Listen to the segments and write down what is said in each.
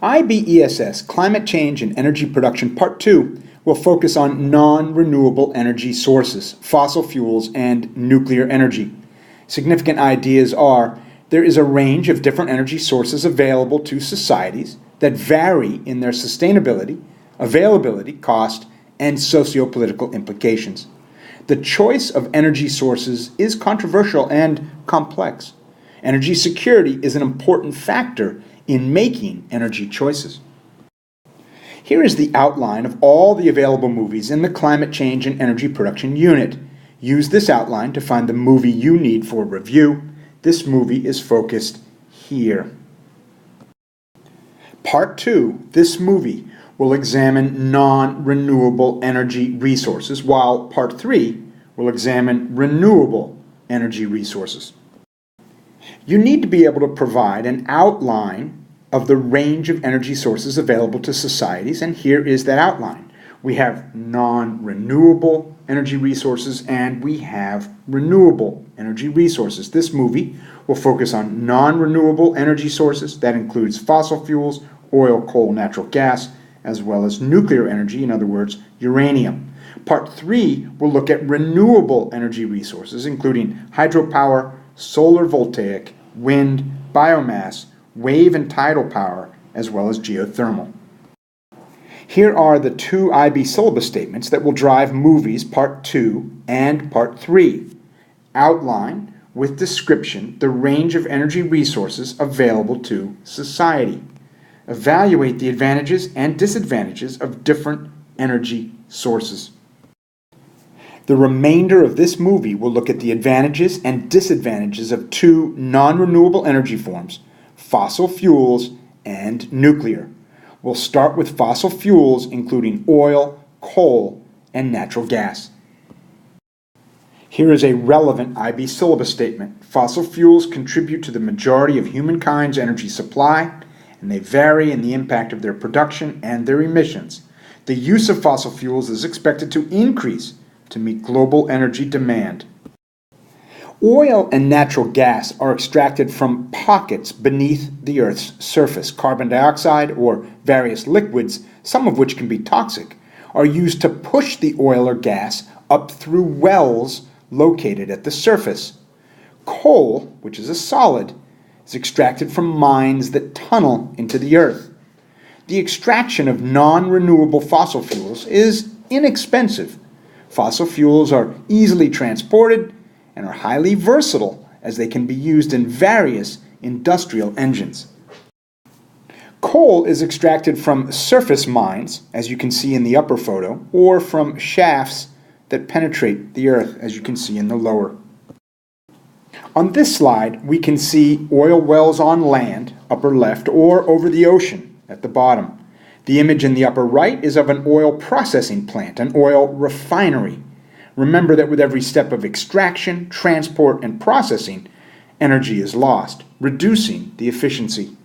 IBESS, Climate Change and Energy Production Part 2, will focus on non-renewable energy sources, fossil fuels, and nuclear energy. Significant ideas are there is a range of different energy sources available to societies that vary in their sustainability, availability, cost, and socio-political implications. The choice of energy sources is controversial and complex. Energy security is an important factor in making energy choices. Here is the outline of all the available movies in the Climate Change and Energy Production unit. Use this outline to find the movie you need for review. This movie is focused here. Part 2, this movie will examine non-renewable energy resources, while Part 3 will examine renewable energy resources. You need to be able to provide an outline of the range of energy sources available to societies, and here is that outline. We have non-renewable energy resources and we have renewable energy resources. This movie will focus on non-renewable energy sources. That includes fossil fuels, oil, coal, natural gas, as well as nuclear energy, in other words, uranium. Part 3 will look at renewable energy resources, including hydropower, solar voltaic, wind, biomass, wave and tidal power, as well as geothermal. Here are the two IB syllabus statements that will drive movies Part 2 and Part 3. Outline with description the range of energy resources available to society. Evaluate the advantages and disadvantages of different energy sources. The remainder of this movie will look at the advantages and disadvantages of two non-renewable energy forms, fossil fuels and nuclear. We'll start with fossil fuels, including oil, coal, and natural gas. Here is a relevant IB syllabus statement. Fossil fuels contribute to the majority of humankind's energy supply, and they vary in the impact of their production and their emissions. The use of fossil fuels is expected to increase to meet global energy demand. Oil and natural gas are extracted from pockets beneath the Earth's surface. Carbon dioxide or various liquids, some of which can be toxic, are used to push the oil or gas up through wells located at the surface. Coal, which is a solid, is extracted from mines that tunnel into the Earth. The extraction of non-renewable fossil fuels is inexpensive. Fossil fuels are easily transported and are highly versatile as they can be used in various industrial engines. Coal is extracted from surface mines, as you can see in the upper photo, or from shafts that penetrate the earth, as you can see in the lower. On this slide, we can see oil wells on land, upper left, or over the ocean at the bottom. The image in the upper right is of an oil processing plant, an oil refinery. Remember that with every step of extraction, transport, and processing, energy is lost, reducing the efficiency.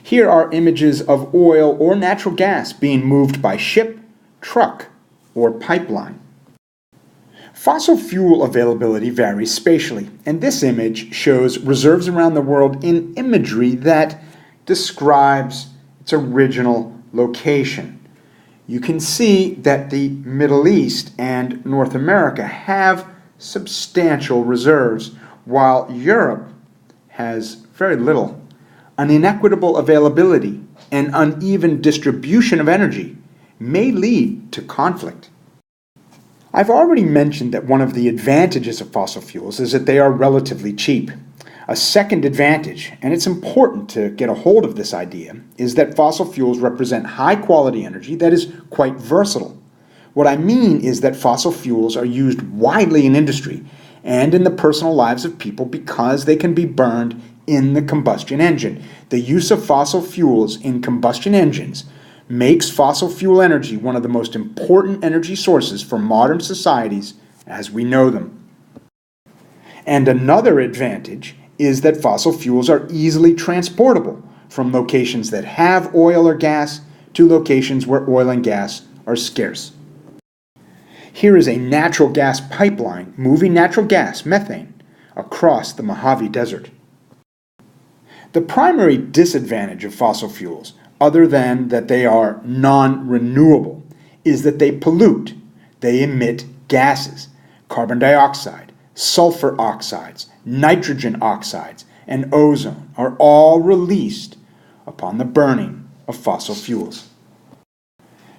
Here are images of oil or natural gas being moved by ship, truck, or pipeline. Fossil fuel availability varies spatially, and this image shows reserves around the world in imagery that describes its original location. You can see that the Middle East and North America have substantial reserves, while Europe has very little. An inequitable availability and uneven distribution of energy may lead to conflict. I've already mentioned that one of the advantages of fossil fuels is that they are relatively cheap. A second advantage, and it's important to get a hold of this idea, is that fossil fuels represent high-quality energy that is quite versatile. What I mean is that fossil fuels are used widely in industry and in the personal lives of people because they can be burned in the combustion engine. The use of fossil fuels in combustion engines makes fossil fuel energy one of the most important energy sources for modern societies as we know them. And another advantage is that fossil fuels are easily transportable from locations that have oil or gas to locations where oil and gas are scarce. Here is a natural gas pipeline moving natural gas, methane, across the Mojave Desert. The primary disadvantage of fossil fuels, other than that they are non-renewable, is that they pollute. They emit gases, carbon dioxide, sulfur oxides, nitrogen oxides, and ozone are all released upon the burning of fossil fuels.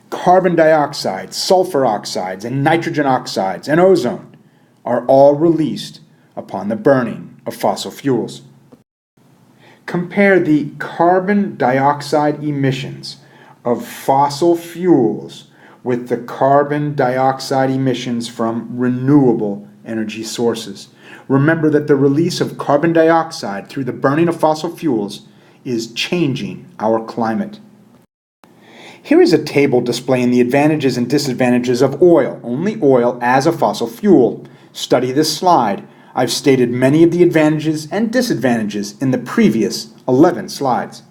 Carbon dioxide, sulfur oxides, and nitrogen oxides, and ozone are all released upon the burning of fossil fuels. Compare the carbon dioxide emissions of fossil fuels with the carbon dioxide emissions from renewable energy sources. Remember that the release of carbon dioxide through the burning of fossil fuels is changing our climate. Here is a table displaying the advantages and disadvantages of oil, only oil as a fossil fuel. Study this slide. I've stated many of the advantages and disadvantages in the previous 11 slides.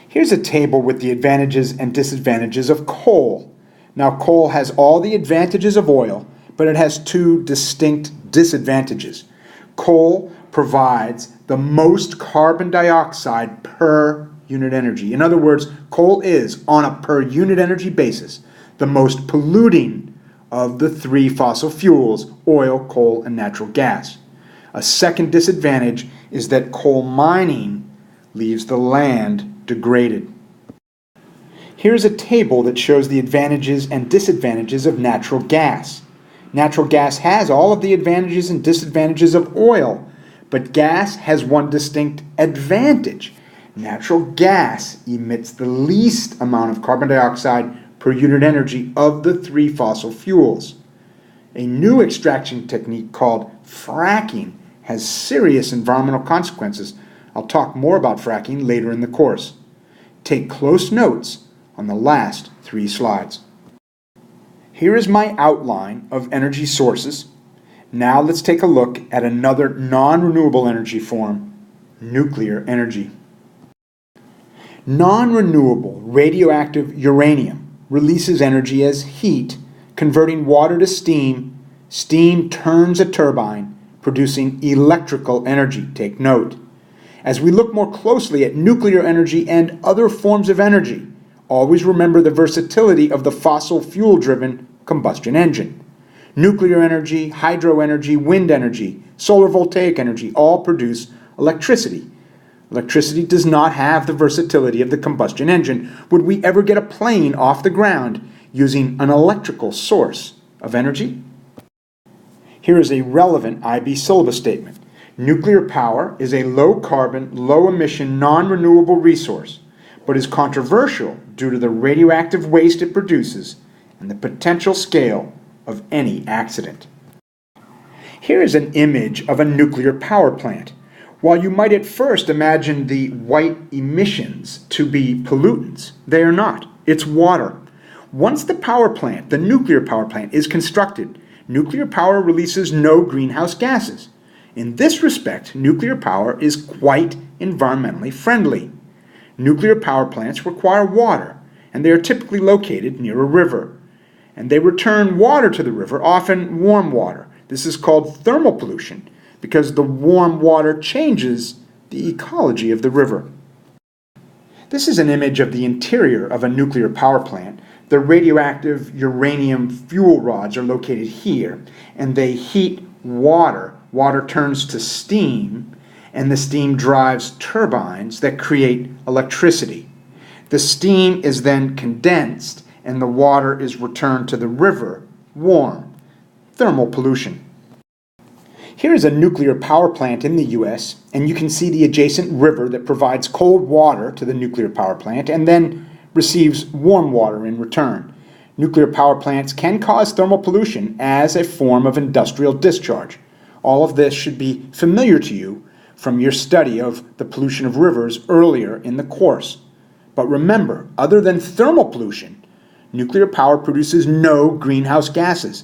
Here's a table with the advantages and disadvantages of coal. Now, coal has all the advantages of oil, but it has two distinct disadvantages. Coal provides the most carbon dioxide per unit energy. In other words, coal is, on a per unit energy basis, the most polluting of the three fossil fuels, oil, coal, and natural gas. A second disadvantage is that coal mining leaves the land degraded. Here's a table that shows the advantages and disadvantages of natural gas. Natural gas has all of the advantages and disadvantages of oil, but gas has one distinct advantage. Natural gas emits the least amount of carbon dioxide per unit energy of the three fossil fuels. A new extraction technique called fracking has serious environmental consequences. I'll talk more about fracking later in the course. Take close notes on the last 3 slides. Here is my outline of energy sources. Now let's take a look at another non-renewable energy form, nuclear energy. Non-renewable radioactive uranium releases energy as heat, converting water to steam. Steam turns a turbine, producing electrical energy. Take note. As we look more closely at nuclear energy and other forms of energy, always remember the versatility of the fossil fuel-driven combustion engine. Nuclear energy, hydro energy, wind energy, solar voltaic energy all produce electricity. Electricity does not have the versatility of the combustion engine. Would we ever get a plane off the ground using an electrical source of energy? Here is a relevant IB syllabus statement. Nuclear power is a low-carbon, low-emission, non-renewable resource, but is controversial due to the radioactive waste it produces and the potential scale of any accident. Here is an image of a nuclear power plant. While you might at first imagine the white emissions to be pollutants, they are not. It's water. Once the power plant, the nuclear power plant, is constructed, nuclear power releases no greenhouse gases. In this respect, nuclear power is quite environmentally friendly. Nuclear power plants require water, and they are typically located near a river. And they return water to the river, often warm water. This is called thermal pollution, because the warm water changes the ecology of the river. This is an image of the interior of a nuclear power plant. The radioactive uranium fuel rods are located here, and they heat water. Water turns to steam, and the steam drives turbines that create electricity. The steam is then condensed, and the water is returned to the river, warm. Thermal pollution. Here is a nuclear power plant in the U.S., and you can see the adjacent river that provides cold water to the nuclear power plant and then receives warm water in return. Nuclear power plants can cause thermal pollution as a form of industrial discharge. All of this should be familiar to you from your study of the pollution of rivers earlier in the course. But remember, other than thermal pollution, nuclear power produces no greenhouse gases.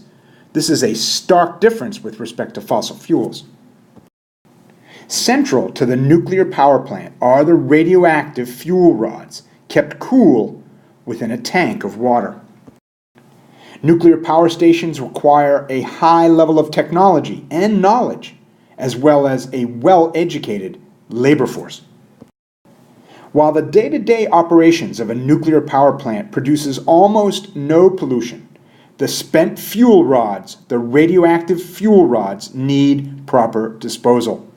This is a stark difference with respect to fossil fuels. Central to the nuclear power plant are the radioactive fuel rods, kept cool within a tank of water. Nuclear power stations require a high level of technology and knowledge, as well as a well-educated labor force. While the day-to-day operations of a nuclear power plant produces almost no pollution, the spent fuel rods, the radioactive fuel rods, need proper disposal.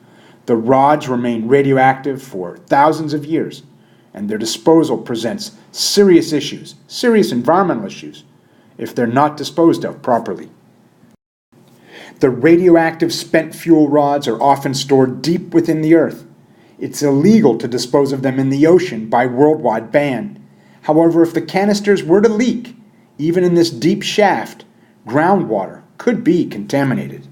The rods remain radioactive for thousands of years, and their disposal presents serious issues, serious environmental issues, if they're not disposed of properly. The radioactive spent fuel rods are often stored deep within the earth. It's illegal to dispose of them in the ocean by worldwide ban. However, if the canisters were to leak, even in this deep shaft, groundwater could be contaminated.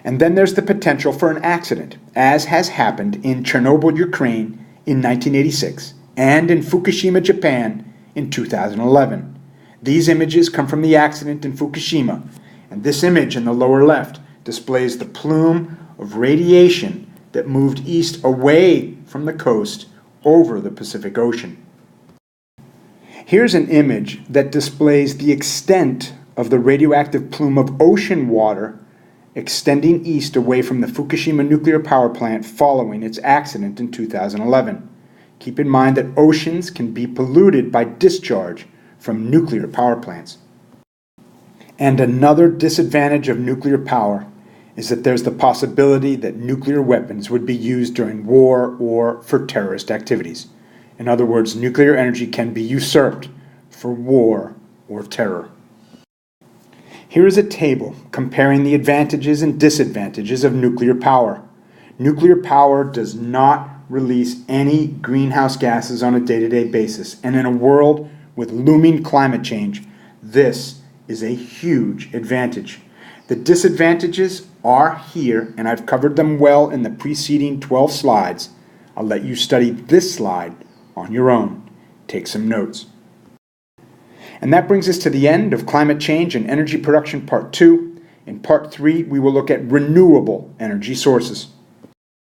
And then there's the potential for an accident, as has happened in Chernobyl, Ukraine in 1986 and in Fukushima, Japan in 2011. These images come from the accident in Fukushima, and this image in the lower left displays the plume of radiation that moved east away from the coast over the Pacific Ocean. Here's an image that displays the extent of the radioactive plume of ocean water extending east away from the Fukushima nuclear power plant following its accident in 2011. Keep in mind that oceans can be polluted by discharge from nuclear power plants. And another disadvantage of nuclear power is that there's the possibility that nuclear weapons would be used during war or for terrorist activities. In other words, nuclear energy can be usurped for war or terror. Here is a table comparing the advantages and disadvantages of nuclear power. Nuclear power does not release any greenhouse gases on a day-to-day basis, and in a world with looming climate change, this is a huge advantage. The disadvantages are here, and I've covered them well in the preceding 12 slides. I'll let you study this slide on your own. Take some notes. And that brings us to the end of Climate Change and Energy Production Part 2. In Part 3, we will look at renewable energy sources.